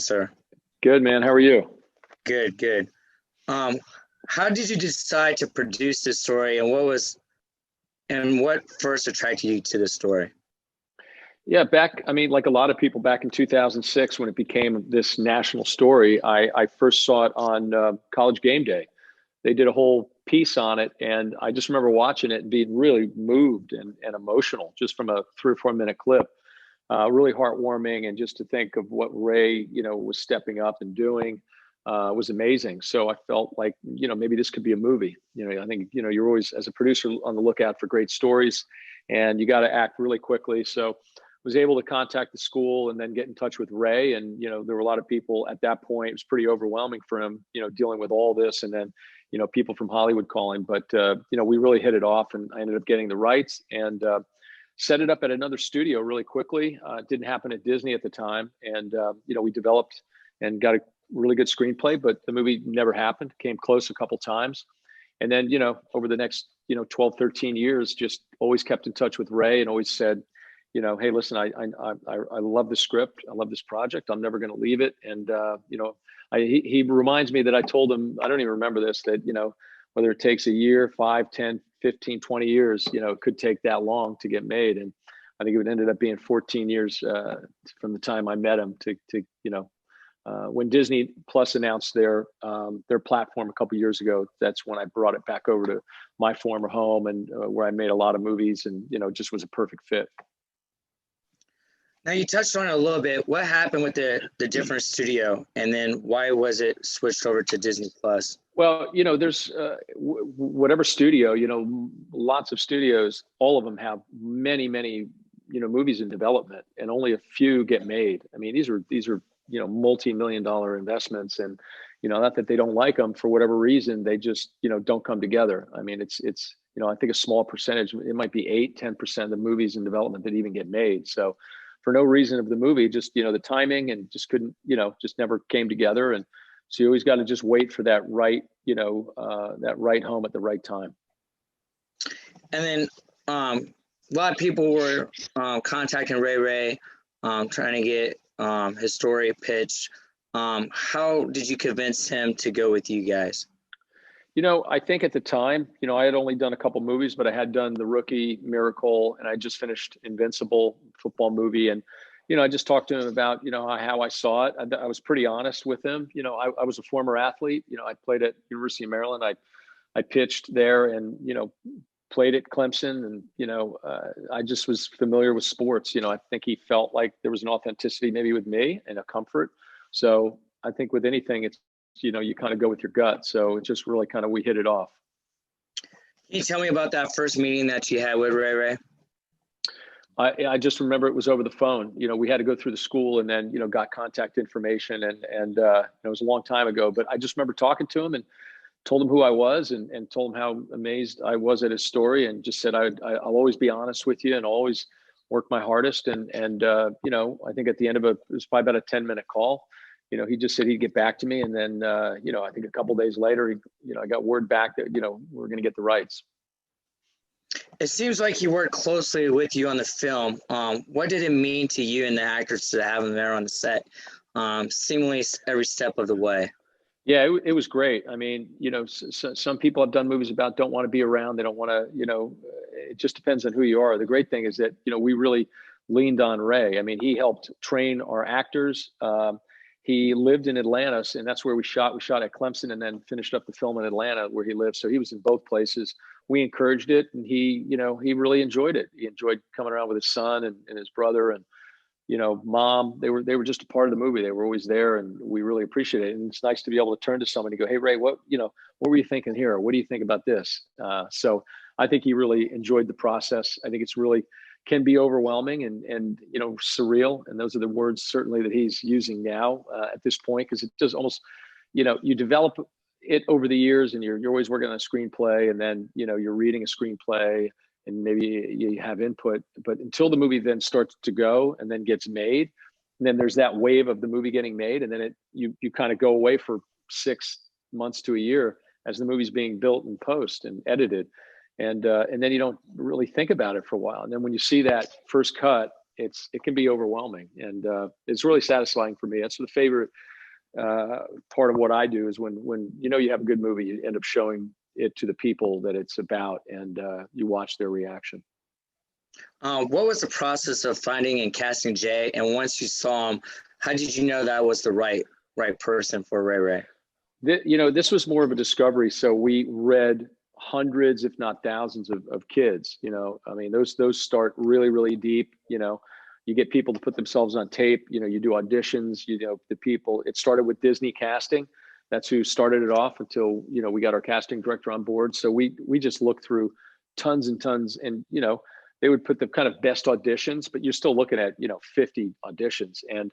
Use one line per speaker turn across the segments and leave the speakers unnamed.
Sir.
Good, man. How are you?
Good, good. Um, how did you decide to produce this story, and what first attracted you to the story?
Yeah, I mean, like a lot of people back in 2006, when it became this national story, I first saw it on College Game Day. They did a whole piece on it, and I just remember watching it and being really moved and emotional just from a 3 or 4 minute clip. Really heartwarming, and just to think of what Ray, was stepping up and doing was amazing. So I felt like, maybe this could be a movie. I think, you're always, as a producer, on the lookout for great stories, and you got to act really quickly. So was able to contact the school and then get in touch with Ray. And, there were a lot of people at that point. It was pretty overwhelming for him, dealing with all this. And then, people from Hollywood calling. But, we really hit it off, and I ended up getting the rights and set it up at another studio really quickly. It didn't happen at Disney at the time. And, we developed and got a really good screenplay, but the movie never happened. Came close a couple times. And then, over the next, 12, 13 years, just always kept in touch with Ray and always said, hey, listen, I love the script. I love this project. I'm never going to leave it. And, he reminds me that I told him, I don't even remember this, that, whether it takes a year, 5, 10, 15, 20 years, it could take that long to get made. And I think it ended up being 14 years from the time I met him when Disney Plus announced their platform a couple of years ago. That's when I brought it back over to my former home, and where I made a lot of movies, and it just was a perfect fit.
Now you touched on it a little bit. What happened with the different studio, and then why was it switched over to Disney Plus?
Well, there's whatever studio, lots of studios, all of them have many, many, movies in development, and only a few get made. I mean, these are multi-million-dollar investments, and not that they don't like them. For whatever reason, they just don't come together. I mean, it's I think a small percentage, it might be 8-10% of the movies in development that even get made. So for no reason of the movie, just the timing, and just couldn't, just never came together. And so you always got to just wait for that right, that right home at the right time.
And then a lot of people were contacting Ray, trying to get his story pitched. How did you convince him to go with you guys?
I think at the time, I had only done a couple movies, but I had done The Rookie, Miracle, and I just finished Invincible football movie. And, I just talked to him about, how I saw it. I was pretty honest with him. I was a former athlete. I played at University of Maryland. I pitched there, and, played at Clemson. And, I just was familiar with sports. I think he felt like there was an authenticity maybe with me, and a comfort. So I think with anything, it's, you kind of go with your gut. So it just really kind of, we hit it off.
Can you tell me about that first meeting that you had with Ray?
I just remember it was over the phone. We had to go through the school, and then, got contact information, and it was a long time ago, but I just remember talking to him and told him who I was, and told him how amazed I was at his story, and just said, I'll always be honest with you, and always work my hardest. And I think at the end of it was probably about a 10-minute call. He just said he'd get back to me. And then, I think a couple of days later, I got word back that, we're going to get the rights.
It seems like he worked closely with you on the film. What did it mean to you and the actors to have him there on the set, seemingly every step of the way?
Yeah, it was great. I mean, some people I've done movies about don't want to be around. They don't want to, it just depends on who you are. The great thing is that, we really leaned on Ray. I mean, he helped train our actors. He lived in Atlanta, and that's where we shot. We shot at Clemson, and then finished up the film in Atlanta, where he lived. So he was in both places. We encouraged it, and he really enjoyed it. He enjoyed coming around with his son and his brother, and, mom. They were just a part of the movie. They were always there, and we really appreciate it. And it's nice to be able to turn to somebody and go, "Hey, Ray, what were you thinking here? What do you think about this?" So I think he really enjoyed the process. I think it's really can be overwhelming and surreal, and those are the words certainly that he's using now at this point, because it does almost, you develop it over the years, and you're always working on a screenplay, and then you're reading a screenplay, and maybe you have input, but until the movie then starts to go and then gets made, and then there's that wave of the movie getting made, and then you kind of go away for 6 months to a year as the movie's being built and post and edited. And then you don't really think about it for a while. And then when you see that first cut, it can be overwhelming, and it's really satisfying for me. That's the favorite part of what I do is when you have a good movie, you end up showing it to the people that it's about, and you watch their reaction.
What was the process of finding and casting Jay? And once you saw him, how did you know that was the right person for Ray Ray?
This was more of a discovery. So we read hundreds, if not thousands, of kids. I mean, those start really, really deep. You get people to put themselves on tape. You do auditions. The people. It started with Disney casting. That's who started it off until we got our casting director on board. So we just looked through tons and tons, and they would put the kind of best auditions, but you're still looking at 50 auditions. And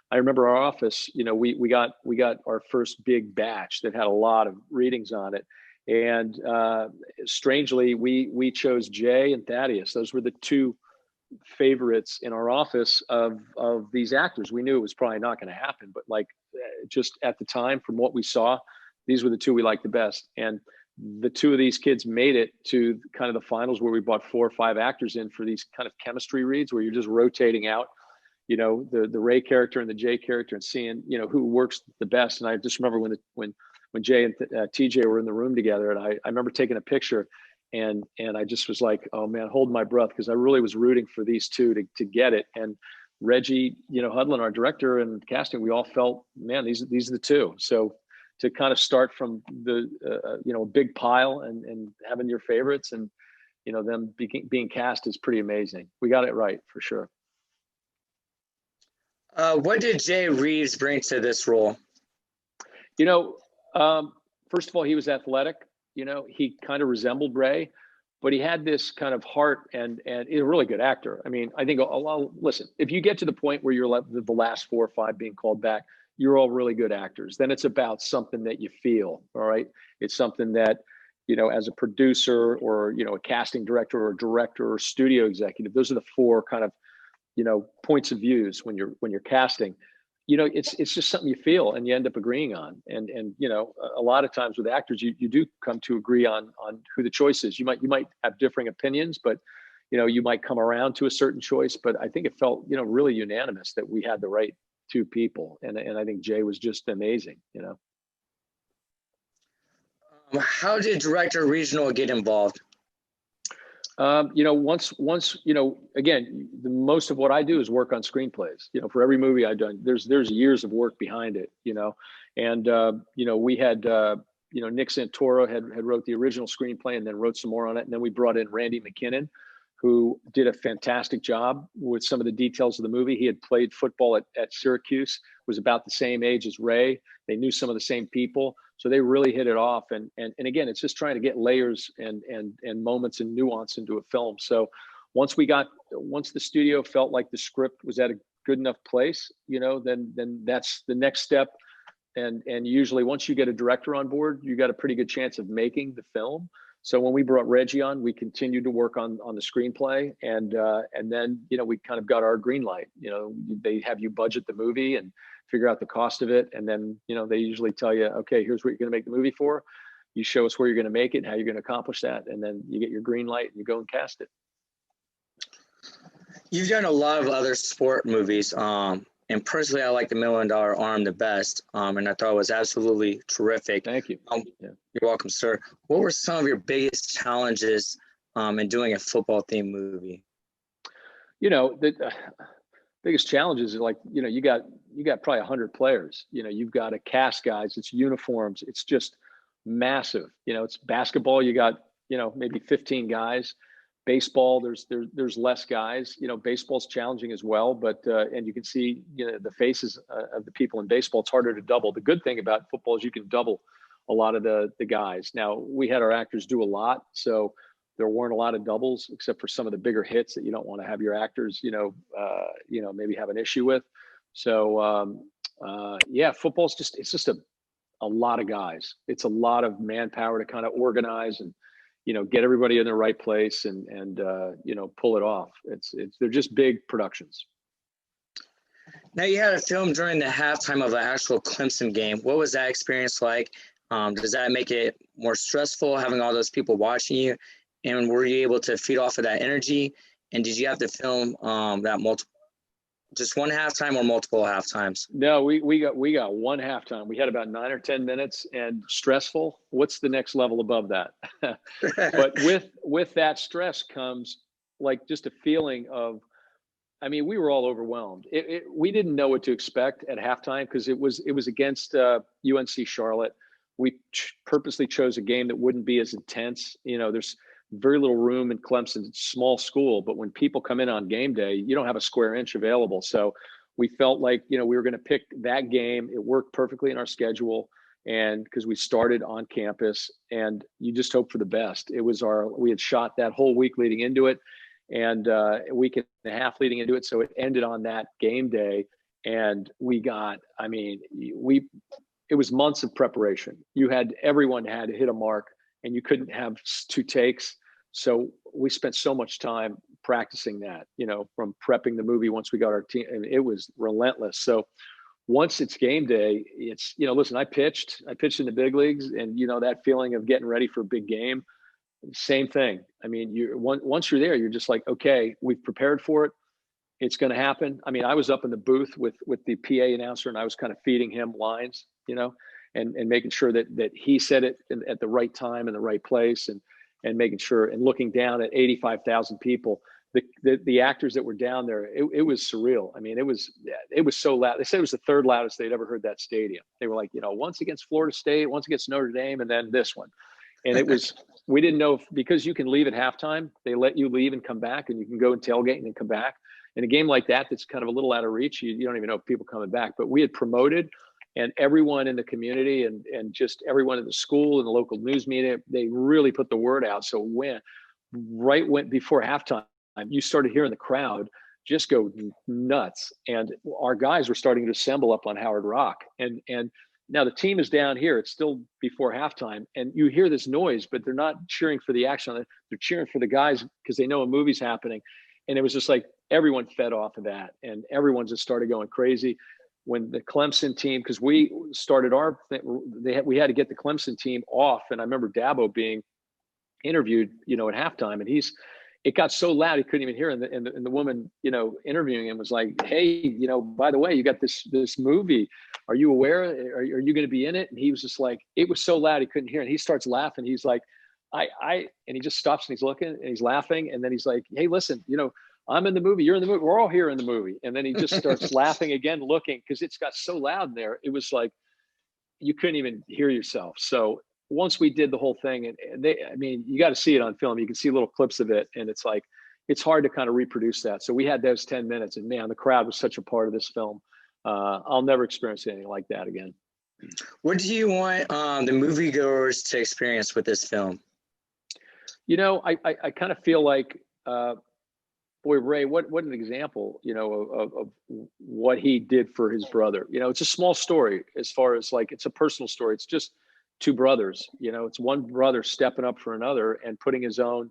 I remember our office, we got our first big batch that had a lot of readings on it. And strangely, we chose Jay and Thaddeus. Those were the two favorites in our office of these actors. We knew it was probably not going to happen, but just at the time, from what we saw, these were the two we liked the best. And the two of these kids made it to kind of the finals, where we brought 4 or 5 actors in for these kind of chemistry reads, where you're just rotating out the Ray character and the Jay character, and seeing who works the best. And I just remember when Jay and TJ were in the room together, and I remember taking a picture, and I just was like, oh man, holding my breath, because I really was rooting for these two to get it. And Reggie Hudlin, our director and casting, we all felt, man, these are the two. So to kind of start from the a big pile and having your favorites, and them being cast is pretty amazing. We got it right for sure.
What did Jay Reeves bring to this role?
First of all, he was athletic. He kind of resembled Ray, but he had this kind of heart, and he's a really good actor. I mean, I think, listen, if you get to the point where you're the last 4 or 5 being called back, you're all really good actors. Then it's about something that you feel, all right? It's something that, as a producer or, a casting director or director or studio executive, those are the 4 kind of, points of views when you're casting. It's just something you feel and you end up agreeing on. And a lot of times with actors, you do come to agree on who the choice is. You might have differing opinions, but you might come around to a certain choice. But I think it felt really unanimous that we had the right 2 people, and I think Jay was just amazing.
How did director regional get involved?
Once again, the most of what I do is work on screenplays. For every movie I've done, there's years of work behind it. And we had Nick Santoro had wrote the original screenplay and then wrote some more on it, and then we brought in Randy McKinnon, who did a fantastic job with some of the details of the movie. He had played football at Syracuse, was about the same age as Ray. They knew some of the same people. So they really hit it off. And again, it's just trying to get layers and moments and nuance into a film. So once the studio felt like the script was at a good enough place, then that's the next step. And usually once you get a director on board, you got a pretty good chance of making the film. So when we brought Reggie on, we continued to work on the screenplay, and then we kind of got our green light. They have you budget the movie and figure out the cost of it, and then they usually tell you, okay, here's what you're going to make the movie for. You show us where you're going to make it and how you're going to accomplish that, and then you get your green light and you go and cast it.
You've done a lot of other sport movies, and personally, I like The $1 Million Arm the best, and I thought it was absolutely terrific.
Thank you.
Yeah. You're welcome, sir. What were some of your biggest challenges in doing a football-themed movie?
The biggest challenges are you got probably 100 players. You've got to cast guys. It's uniforms. It's just massive. It's basketball. You got maybe 15 guys. Baseball, there's less guys. Baseball's challenging as well, but and you can see the faces of the people in baseball. It's harder to double. The good thing about football is you can double a lot of the guys. Now, we had our actors do a lot, so there weren't a lot of doubles except for some of the bigger hits that you don't want to have your actors maybe have an issue with. So football's just a lot of guys. It's a lot of manpower to kind of organize and get everybody in the right place and pull it off. They're just big productions.
Now, you had a film during the halftime of an actual Clemson game. What was that experience like? Does that make it more stressful, having all those people watching you? And were you able to feed off of that energy? And did you have to film that Just one halftime or multiple halftimes?
No, we got one halftime. We had about 9 or 10 minutes, and stressful. What's the next level above that? But with that stress comes like just a feeling of, I mean, we were all overwhelmed. We didn't know what to expect at halftime because it was against UNC Charlotte. We purposely chose a game that wouldn't be as intense. You know, there's very little room in Clemson. It's a small school, but when people come in on game day, you don't have a square inch available. So we felt like, you know, we were going to pick that game. It worked perfectly in our schedule, and because we started on campus, and you just hope for the best. We had shot that whole week leading into it, and a week and a half leading into it. So it ended on that game day. And it was months of preparation. Everyone had to hit a mark, and you couldn't have two takes. So we spent so much time practicing that, you know, from prepping the movie once we got our team, and it was relentless. So once it's game day, it's, you know, listen, I pitched in the big leagues, and, you know, that feeling of getting ready for a big game, same thing. I mean, once you're there, you're just like, okay, we've prepared for it. It's going to happen. I mean, I was up in the booth with the PA announcer, and I was kind of feeding him lines, you know, and making sure that he said it at the right time in the right place, and making sure, and looking down at 85,000 people. The actors that were down there, it was surreal. I mean, it was so loud. They said it was the third loudest they'd ever heard that stadium. They were like, you know, once against Florida State, once against Notre Dame, and then this one. And we didn't know because you can leave at halftime. They let you leave and come back, and you can go and tailgate and then come back. In a game like that's kind of a little out of reach. You don't even know if people coming back. But we had promoted, and everyone in the community and just everyone in the school and the local news media, they really put the word out. So when before halftime, you started hearing the crowd just go nuts, and our guys were starting to assemble up on Howard Rock, and now the team is down here. It's still before halftime, and you hear this noise, but they're not cheering for the action. They're cheering for the guys because they know a movie's happening. And it was just like everyone fed off of that, and everyone just started going crazy. When the Clemson team, because we started we had to get the Clemson team off, and I remember Dabo being interviewed, you know, at halftime, and it got so loud he couldn't even hear. And the woman, you know, interviewing him was like, "Hey, you know, by the way, you got this movie. Are you aware? Are you going to be in it?" And he was just like, it was so loud he couldn't hear. And he starts laughing. He's like, and he just stops and he's looking and he's laughing. And then he's like, "Hey, listen, you know, I'm in the movie. You're in the movie. We're all here in the movie." And then he just starts laughing again, looking, because it's got so loud in there. It was like you couldn't even hear yourself. So once we did the whole thing, and you got to see it on film. You can see little clips of it, and it's like, it's hard to kind of reproduce that. So we had those 10 minutes, and man, the crowd was such a part of this film. I'll never experience anything like that again.
What do you want the moviegoers to experience with this film?
You know, I kind of feel like, boy, Ray, what an example, you know, of what he did for his brother. You know, it's a small story as far as like, it's a personal story. It's just two brothers, you know, it's one brother stepping up for another and putting his own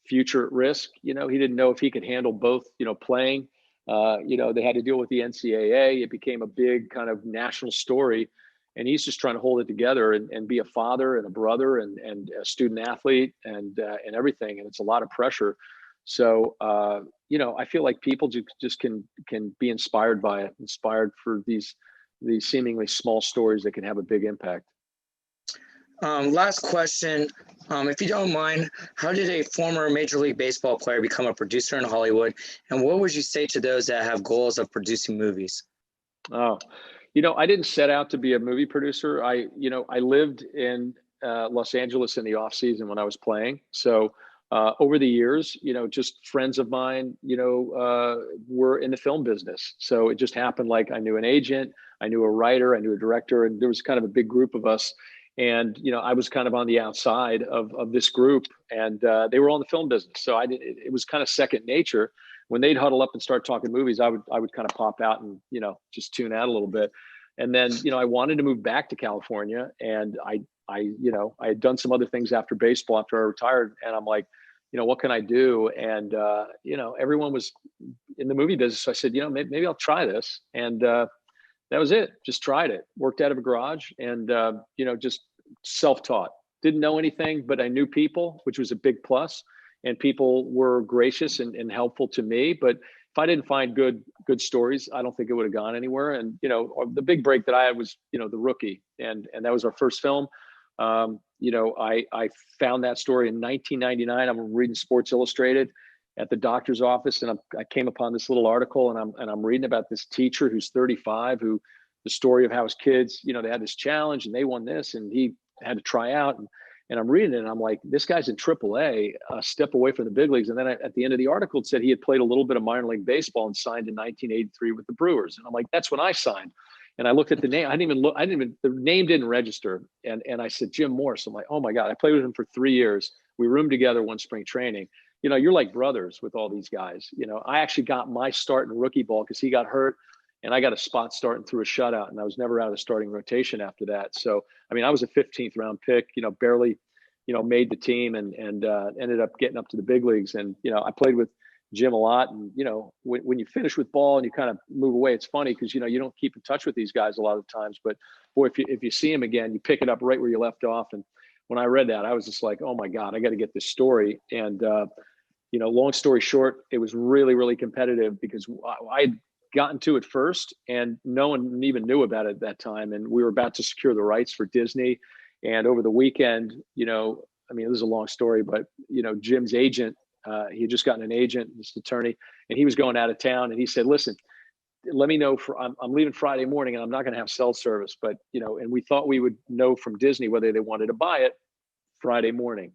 future at risk. You know, he didn't know if he could handle both, you know, playing, you know, they had to deal with the NCAA. It became a big kind of national story, and he's just trying to hold it together and be a father and a brother and a student athlete and everything. And it's a lot of pressure. So, you know, I feel like people just can be inspired by it, inspired for these seemingly small stories that can have a big impact.
Last question, if you don't mind, how did a former Major League Baseball player become a producer in Hollywood? And what would you say to those that have goals of producing movies?
Oh, you know, I didn't set out to be a movie producer. I lived in Los Angeles in the off season when I was playing. So over the years, you know, just friends of mine, you know, were in the film business. So it just happened like I knew an agent, I knew a writer, I knew a director, and there was kind of a big group of us. And, you know, I was kind of on the outside of this group, and they were all in the film business. So it was kind of second nature. When they'd huddle up and start talking movies, I would kind of pop out and, you know, just tune out a little bit. And then, you know, I wanted to move back to California, and I had done some other things after baseball after I retired. And I'm like, you know, what can I do? And, you know, everyone was in the movie business. So I said, you know, maybe I'll try this. And that was it. Just tried it. Worked out of a garage, and, you know, just self-taught. Didn't know anything, but I knew people, which was a big plus. And people were gracious and helpful to me. But if I didn't find good stories, I don't think it would have gone anywhere. And the big break that I had was The Rookie, and that was our first film. I found that story in 1999. I'm reading Sports Illustrated at the doctor's office, and I came upon this little article, and I'm reading about this teacher who's 35, who the story of how his kids, they had this challenge and they won this, and he had to try out, and I'm reading it, and I'm like, this guy's in AAA, a step away from the big leagues. And then at the end of the article, it said he had played a little bit of minor league baseball and signed in 1983 with the Brewers. And I'm like, that's when I signed. And I looked at the name. The name didn't register. And I said, Jim Morse. I'm like, oh my God, I played with him for 3 years. We roomed together one spring training. You're like brothers with all these guys. I actually got my start in rookie ball because he got hurt, and I got a spot starting through a shutout, and I was never out of the starting rotation after that. So, I was a 15th round pick, barely, made the team, and ended up getting up to the big leagues. And, I played with Jim a lot. And, when you finish with ball and you kind of move away, it's funny because, you don't keep in touch with these guys a lot of times, but boy, if you see him again, you pick it up right where you left off. And when I read that, I was just like, oh my God, I got to get this story. And, long story short, it was really, really competitive because I had gotten to it first and no one even knew about it at that time. And we were about to secure the rights for Disney. And over the weekend, this is a long story, but, Jim's agent, he had just gotten an agent, this attorney, and he was going out of town. And he said, listen, let me know I'm leaving Friday morning and I'm not going to have cell service, but, and we thought we would know from Disney whether they wanted to buy it Friday morning.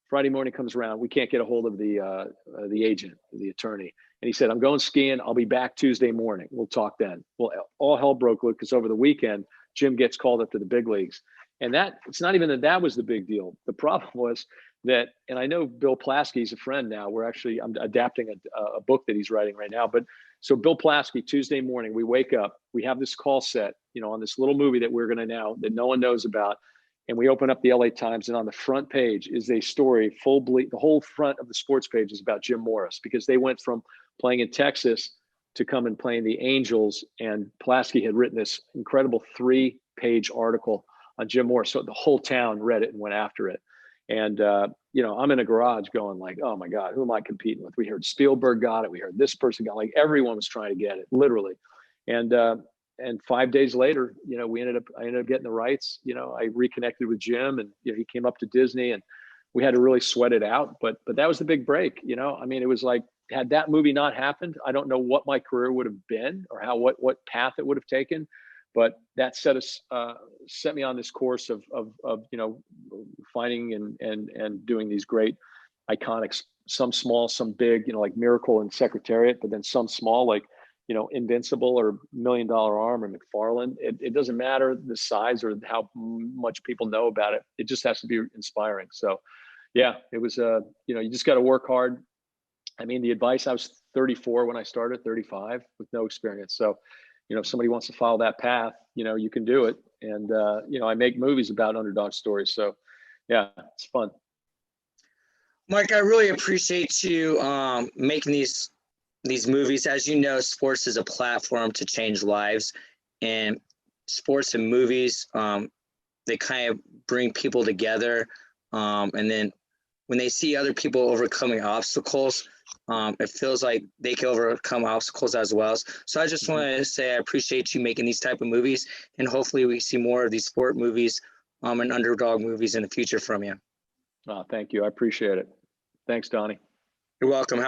Friday morning comes around. We can't get a hold of the agent, the attorney. And he said, I'm going skiing. I'll be back Tuesday morning. We'll talk then. Well, all hell broke loose because over the weekend, Jim gets called up to the big leagues. And it's not even that was the big deal. The problem was that, and I know Bill Plaskey's a friend now. I'm adapting a book that he's writing right now. But so Bill Plaskey, Tuesday morning, we wake up, we have this call set, on this little movie that we're going to now, that no one knows about. And we open up the LA Times, and on the front page is a story, the whole front of the sports page is about Jim Morris, because they went from playing in Texas to come and playing the Angels. And Pulaski had written this incredible 3-page article on Jim Morris. So the whole town read it and went after it. And, I'm in a garage going like, oh my God, who am I competing with? We heard Spielberg got it. We heard this person got it. Like everyone was trying to get it, literally. And 5 days later, I ended up getting the rights. I reconnected with Jim, and he came up to Disney, and we had to really sweat it out. But that was the big break. It was like, had that movie not happened, I don't know what my career would have been or what path it would have taken. But that set me on this course of finding and doing these great iconics, some small, some big, like Miracle and Secretariat, but then some small, like Invincible or $1 Million Arm or McFarlane. It doesn't matter the size or how much people know about it. It just has to be inspiring. So yeah, it was, you just got to work hard. The advice, I was 34 when I started, 35 with no experience. So, if somebody wants to follow that path, you can do it. And, I make movies about underdog stories. So yeah, it's fun.
Mike, I really appreciate you making these movies. As you know, sports is a platform to change lives, and sports and movies, they kind of bring people together. And then when they see other people overcoming obstacles, it feels like they can overcome obstacles as well. So I just wanted to say I appreciate you making these type of movies, and hopefully we see more of these sport movies and underdog movies in the future from you.
Oh, thank you. I appreciate it. Thanks, Donnie.
You're welcome.